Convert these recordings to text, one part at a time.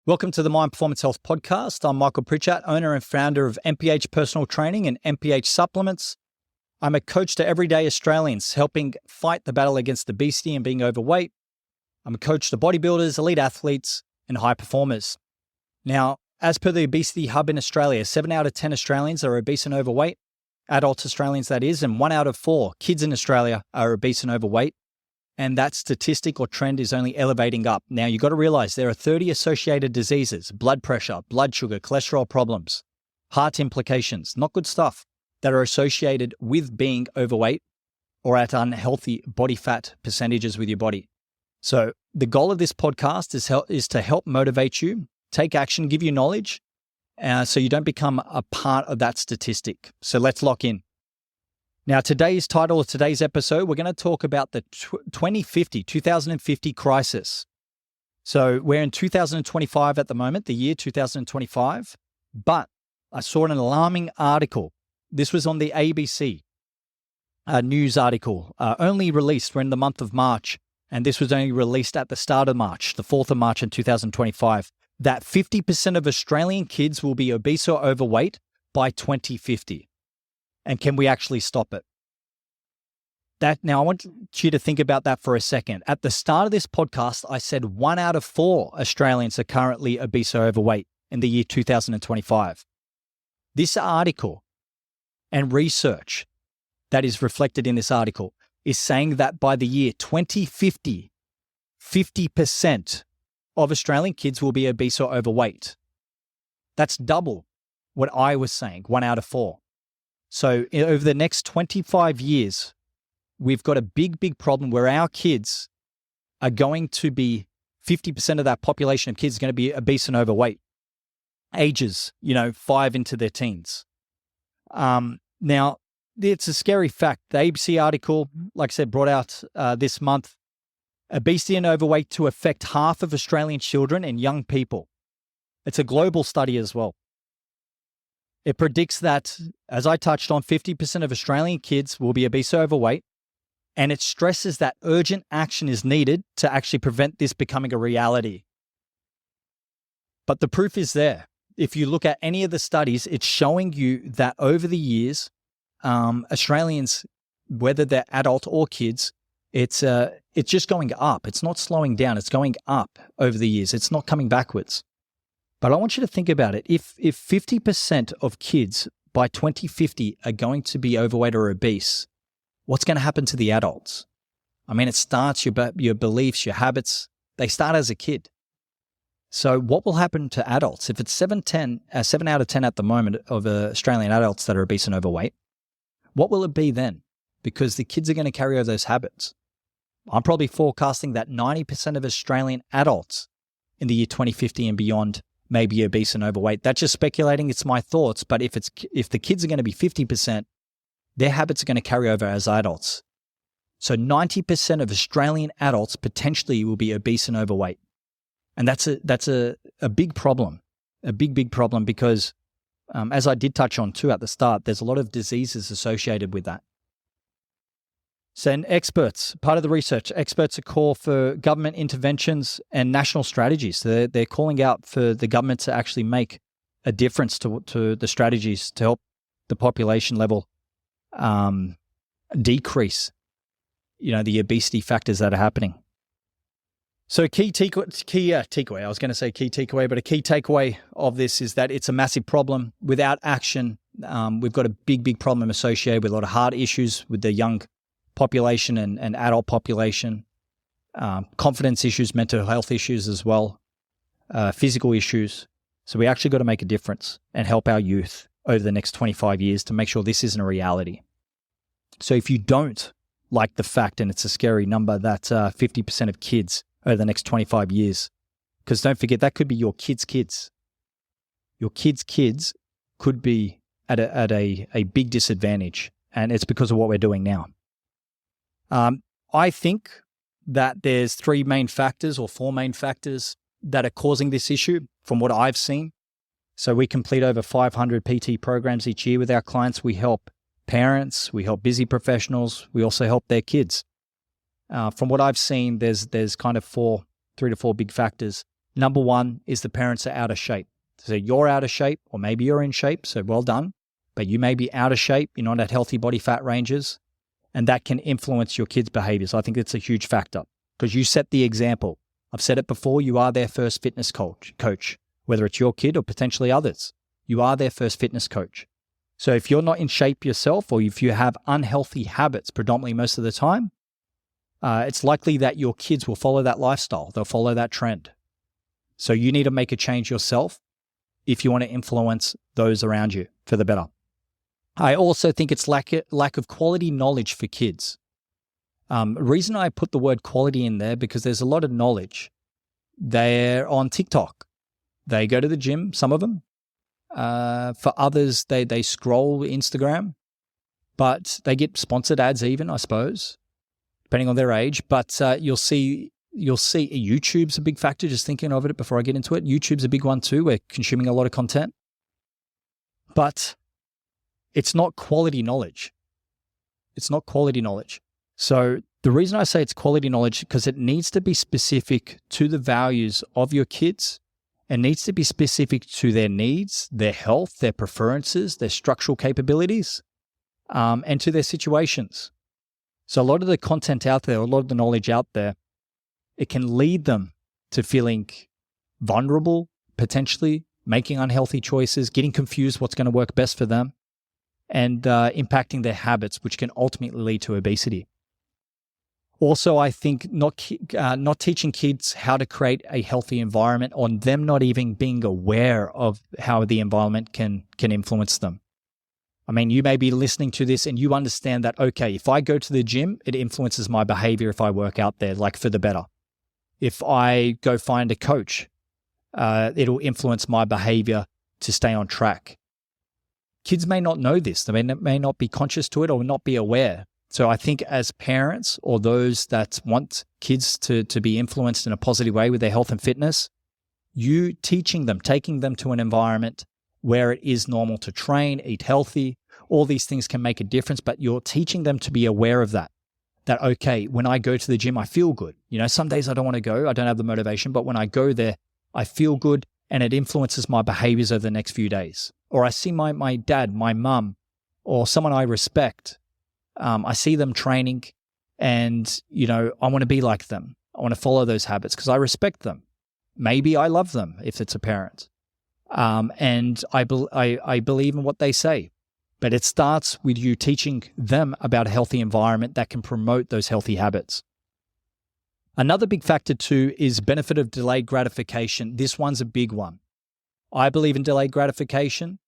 Welcome to the Mind Performance Health Podcast. I'm Michael Pritchett, owner and founder of MPH Personal Training and MPH Supplements. I'm a coach to everyday Australians, helping fight the battle against obesity and being overweight. I'm a coach to bodybuilders, elite athletes, and high performers. Now, as per the Obesity Hub in Australia, 7 out of 10 Australians are obese and overweight, adult Australians that is, and 1 out of 4 kids in Australia are obese and overweight. And that statistic or trend is only elevating up. Now, you've got to realize there are 30 associated diseases, blood pressure, blood sugar, cholesterol problems, heart implications, not good stuff, that are associated with being overweight or at unhealthy body fat percentages with your body. So the goal of this podcast is to help motivate you, take action, give you knowledge, so you don't become a part of that statistic. So let's lock in. Now, today's title of today's episode, we're going to talk about the 2050 crisis. So we're in 2025 at the moment, the year 2025, but I saw an alarming article. This was on the ABC news article, only released, we're in the month of March, and this was only released at the start of March, the 4th of March in 2025, that 50% of Australian kids will be obese or overweight by 2050. And can we actually stop it? Now, I want you to think about that for a second. At the start of this podcast, I said 1 out of 4 Australians are currently obese or overweight in the year 2025. This article and research that is reflected in this article is saying that by the year 2050, 50% of Australian kids will be obese or overweight. That's double what I was saying, 1 out of 4. So over the next 25 years, we've got a big problem where our kids are going to be, 50% of that population of kids are going to be obese and overweight, ages, 5 into their teens. Now, it's a scary fact. The ABC article, like I said, brought out this month, obesity and overweight to affect half of Australian children and young people. It's a global study as well. It predicts that, as I touched on, 50% of Australian kids will be obese or overweight, and it stresses that urgent action is needed to actually prevent this becoming a reality. But the proof is there. If you look at any of the studies, it's showing you that over the years, Australians, whether they're adult or kids, it's just going up. It's not slowing down. It's going up over the years. It's not coming backwards. But I want you to think about it. If 50% of kids by 2050 are going to be overweight or obese, what's going to happen to the adults? I mean, it starts your beliefs, your habits. They start as a kid. So what will happen to adults? If it's 7 out of 10 at the moment of Australian adults that are obese and overweight, what will it be then? Because the kids are going to carry over those habits. I'm probably forecasting that 90% of Australian adults in the year 2050 and beyond may be obese and overweight. That's just speculating. It's my thoughts. But if the kids are going to be 50%, their habits are going to carry over as adults. So 90% of Australian adults potentially will be obese and overweight. And that's a big problem, a big problem because, as I did touch on too at the start, there's a lot of diseases associated with that. So, and experts, part of the research, experts are call for government interventions and national strategies. So they're calling out for the government to actually make a difference to the strategies to help the population level decrease, the obesity factors that are happening. So key takeaway, I was going to say key takeaway, but a key takeaway of this is that it's a massive problem. Without action, we've got a big problem associated with a lot of heart issues with the young population and adult population, confidence issues, mental health issues as well, physical issues. So we actually got to make a difference and help our youth over the next 25 years to make sure this isn't a reality. So if you don't like the fact, and it's a scary number, that 50% of kids over the next 25 years, because don't forget, that could be your kids' kids. Your kids could be at a big disadvantage, and it's because of what we're doing now. I think that there's 3 main factors or 4 main factors that are causing this issue from what I've seen. So we complete over 500 PT programs each year with our clients. We help parents, we help busy professionals, we also help their kids. From what I've seen, there's kind of 3 to 4 big factors. Number one is the parents are out of shape. So you're out of shape, or maybe you're in shape, so well done. But you may be out of shape, you're not at healthy body fat ranges, and that can influence your kids' behaviors. I think it's a huge factor because you set the example. I've said it before, you are their first fitness coach, whether it's your kid or potentially others. You are their first fitness coach. So if you're not in shape yourself, or if you have unhealthy habits predominantly most of the time, it's likely that your kids will follow that lifestyle. They'll follow that trend. So you need to make a change yourself if you want to influence those around you for the better. I also think it's lack of quality knowledge for kids. The reason I put the word quality in there, because there's a lot of knowledge. They're on TikTok. They go to the gym, some of them. For others, they scroll Instagram, but they get sponsored ads even, I suppose, depending on their age. But you'll see YouTube's a big factor, just thinking of it before I get into it. YouTube's a big one too. We're consuming a lot of content. But it's not quality knowledge. It's not quality knowledge. So the reason I say it's quality knowledge, because it needs to be specific to the values of your kids. It needs to be specific to their needs, their health, their preferences, their structural capabilities, and to their situations. So a lot of the content out there, a lot of the knowledge out there, it can lead them to feeling vulnerable, potentially making unhealthy choices, getting confused what's going to work best for them, and impacting their habits, which can ultimately lead to obesity. Also, I think not teaching kids how to create a healthy environment, or them not even being aware of how the environment can influence them. I mean, you may be listening to this and you understand that, okay, if I go to the gym, it influences my behavior if I work out there, like for the better. If I go find a coach, it'll influence my behavior to stay on track. Kids may not know this. They may not be conscious to it or not be aware. So I think as parents, or those that want kids to be influenced in a positive way with their health and fitness, you teaching them, taking them to an environment where it is normal to train, eat healthy, all these things can make a difference, but you're teaching them to be aware of that. That, okay, when I go to the gym, I feel good. Some days I don't want to go, I don't have the motivation, but when I go there, I feel good and it influences my behaviors over the next few days. Or I see my dad, my mum, or someone I respect. I see them training and, I want to be like them. I want to follow those habits because I respect them. Maybe I love them if it's a parent. And I believe in what they say. But it starts with you teaching them about a healthy environment that can promote those healthy habits. Another big factor too is benefit of delayed gratification. This one's a big one. I believe in delayed gratification.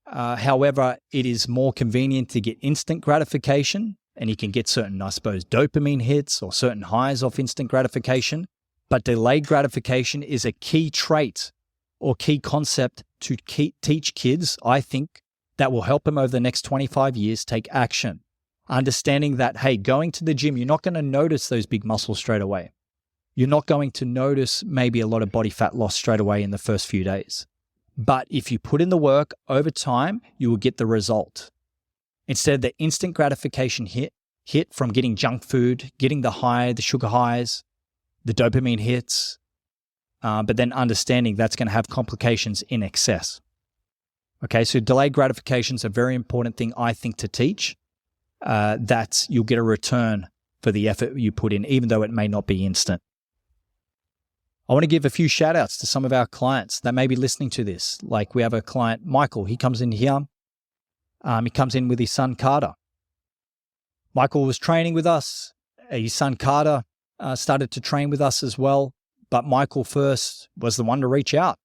However, it is more convenient to get instant gratification, and you can get certain, I suppose, dopamine hits or certain highs off instant gratification. But delayed gratification is a key trait or key concept to teach kids, I think, that will help them over the next 25 years take action. Understanding that, hey, going to the gym, you're not going to notice those big muscles straight away. You're not going to notice maybe a lot of body fat loss straight away in the first few days. But if you put in the work over time, you will get the result. Instead of the instant gratification hit from getting junk food, getting the sugar highs, the dopamine hits, but then understanding that's going to have complications in excess. Okay, so delayed gratification is a very important thing, I think, to teach, that you'll get a return for the effort you put in, even though it may not be instant. I want to give a few shout outs to some of our clients that may be listening to this. Like we have a client, Michael, he comes in here. He comes in with his son, Carter. Michael was training with us. His son, Carter, started to train with us as well. But Michael first was the one to reach out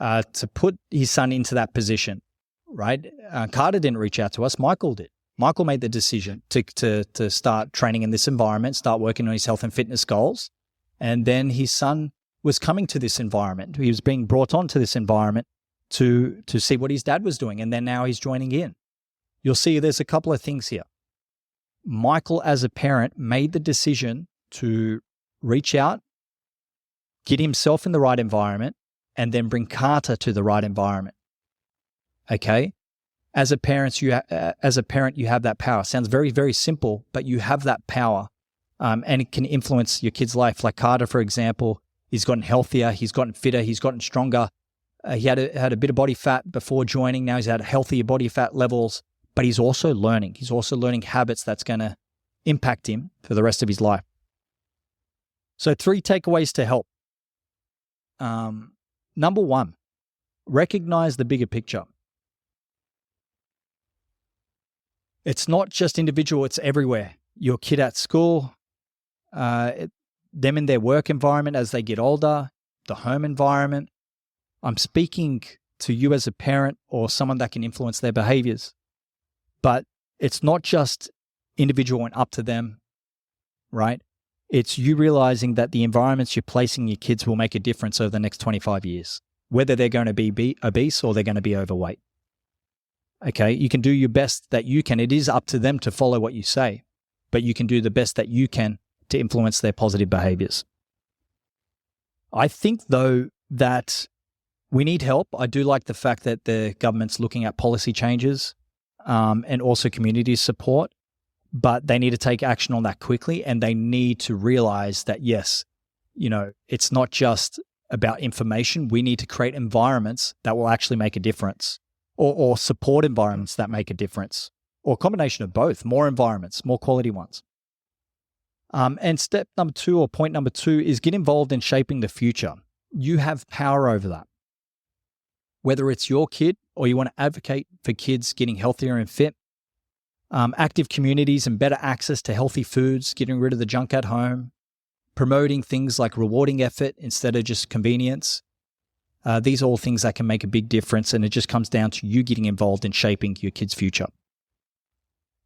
to put his son into that position, right? Carter didn't reach out to us. Michael did. Michael made the decision to start training in this environment, start working on his health and fitness goals. And then his son was coming to this environment. He was being brought onto this environment to see what his dad was doing. And then now he's joining in. You'll see there's a couple of things here. Michael, as a parent, made the decision to reach out, get himself in the right environment, and then bring Carter to the right environment. Okay? As a parent, you have that power. Sounds very, very simple, but you have that power. And it can influence your kid's life. Like Carter, for example, He's gotten healthier. He's gotten fitter. He's gotten stronger. He had a bit of body fat before joining. Now he's at healthier body fat levels, but he's also learning. He's also learning habits that's going to impact him for the rest of his life. So 3 takeaways to help. Number 1, recognize the bigger picture. It's not just individual, it's everywhere. Your kid at school, them in their work environment as they get older, the home environment. I'm speaking to you as a parent or someone that can influence their behaviors. But it's not just individual and up to them, right? It's you realizing that the environments you're placing your kids will make a difference over the next 25 years, whether they're going to be obese or they're going to be overweight. Okay, you can do your best that you can. It is up to them to follow what you say, but you can do the best that you can to influence their positive behaviors. I think, though, that we need help. I do like the fact that the government's looking at policy changes and also community support, but they need to take action on that quickly, and they need to realize that, yes, it's not just about information. We need to create environments that will actually make a difference. Or support environments that make a difference, or a combination of both, more environments, more quality ones. And step number 2, or point number 2, is get involved in shaping the future. You have power over that. Whether it's your kid or you want to advocate for kids getting healthier and fit, active communities and better access to healthy foods, getting rid of the junk at home, promoting things like rewarding effort instead of just convenience. These are all things that can make a big difference, and it just comes down to you getting involved in shaping your kid's future.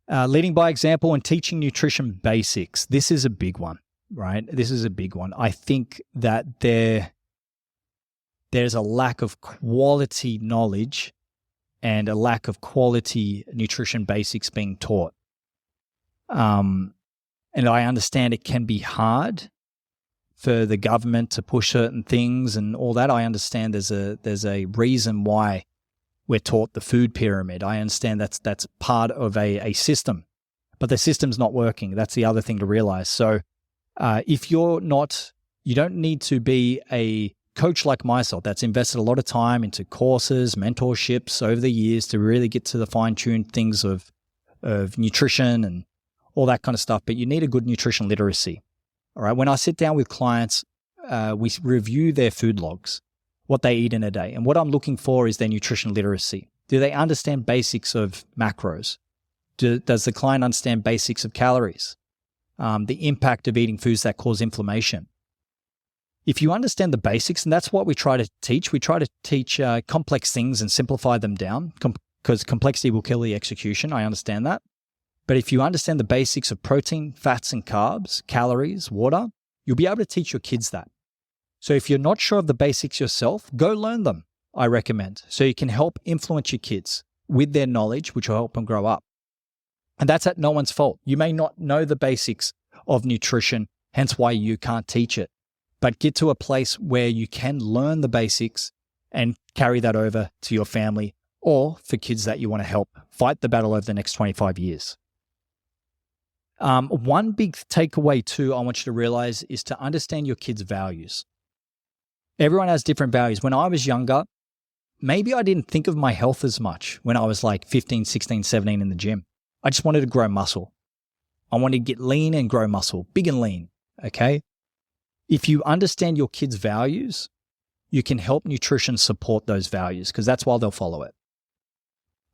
Leading by example and teaching nutrition basics. This is a big one, right? This is a big one. I think that there's a lack of quality knowledge and a lack of quality nutrition basics being taught. And I understand it can be hard for the government to push certain things and all that. I understand there's a reason why we're taught the food pyramid. I understand that's part of a system, but the system's not working. That's the other thing to realize. So if you don't need to be a coach like myself that's invested a lot of time into courses, mentorships over the years to really get to the fine-tuned things of nutrition and all that kind of stuff, but you need a good nutrition literacy. All right. When I sit down with clients, we review their food logs, what they eat in a day. And what I'm looking for is their nutrition literacy. Do they understand basics of macros? Does the client understand basics of calories? The impact of eating foods that cause inflammation? If you understand the basics, and that's what we try to teach complex things and simplify them down, because complexity will kill the execution. I understand that. But if you understand the basics of protein, fats and carbs, calories, water, you'll be able to teach your kids that. So if you're not sure of the basics yourself, go learn them, I recommend, so you can help influence your kids with their knowledge, which will help them grow up. And that's at no one's fault. You may not know the basics of nutrition, hence why you can't teach it. But get to a place where you can learn the basics and carry that over to your family or for kids that you want to help fight the battle over the next 25 years. One big takeaway too I want you to realize is to understand your kids' values. Everyone has different values. When I was younger, maybe I didn't think of my health as much when I was like 15, 16, 17 in the gym. I just wanted to grow muscle. I wanted to get lean and grow muscle, big and lean, okay? If you understand your kids' values, you can help nutrition support those values because that's why they'll follow it.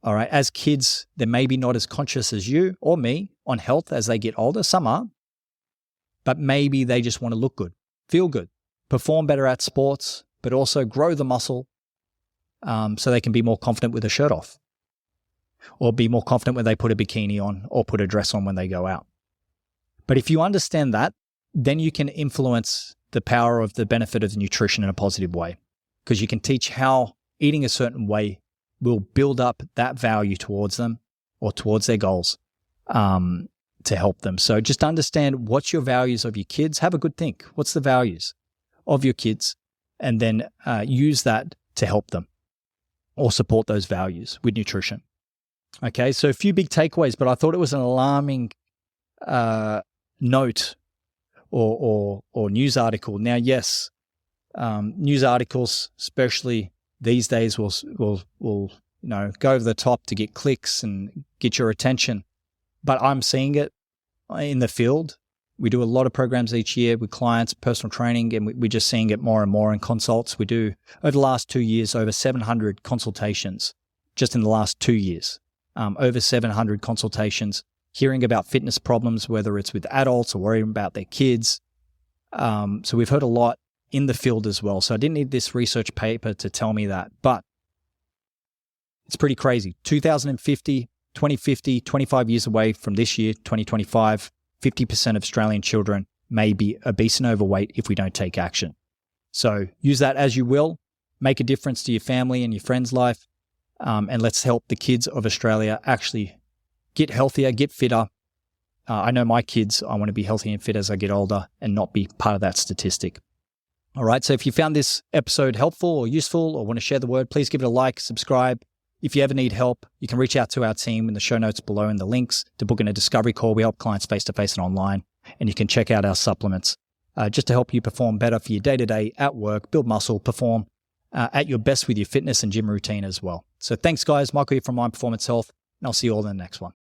All right. As kids, they're maybe not as conscious as you or me on health as they get older. Some are, but maybe they just want to look good, feel good, perform better at sports, but also grow the muscle so they can be more confident with a shirt off or be more confident when they put a bikini on or put a dress on when they go out. But if you understand that, then you can influence the power of the benefit of nutrition in a positive way because you can teach how eating a certain way will build up that value towards them or towards their goals to help them. So just understand what's your values of your kids. Have a good think. What's the values of your kids? And then use that to help them or support those values with nutrition. Okay, so a few big takeaways, but I thought it was an alarming note or news article. Now, yes, News articles, especially these days, will go over the top to get clicks and get your attention. But I'm seeing it in the field. We do a lot of programs each year with clients, personal training, and we're just seeing it more and more in consults. We do, over the last 2 years, over 700 consultations just in the last 2 years. Over 700 consultations, hearing about fitness problems, whether it's with adults or worrying about their kids. So we've heard a lot in the field as well. So I didn't need this research paper to tell me that, but it's pretty crazy. 2050, 2050, 25 years away from this year, 2025, 50% of Australian children may be obese and overweight if we don't take action. So use that as you will. Make a difference to your family and your friends' life. And let's help the kids of Australia actually get healthier, get fitter. I know my kids, I want to be healthy and fit as I get older and not be part of that statistic. All right, so if you found this episode helpful or useful or want to share the word, please give it a like, subscribe. If you ever need help, you can reach out to our team in the show notes below in the links to book in a discovery call. We help clients face-to-face and online, and you can check out our supplements just to help you perform better for your day-to-day at work, build muscle, perform at your best with your fitness and gym routine as well. So thanks, guys. Michael here from Mind Performance Health, and I'll see you all in the next one.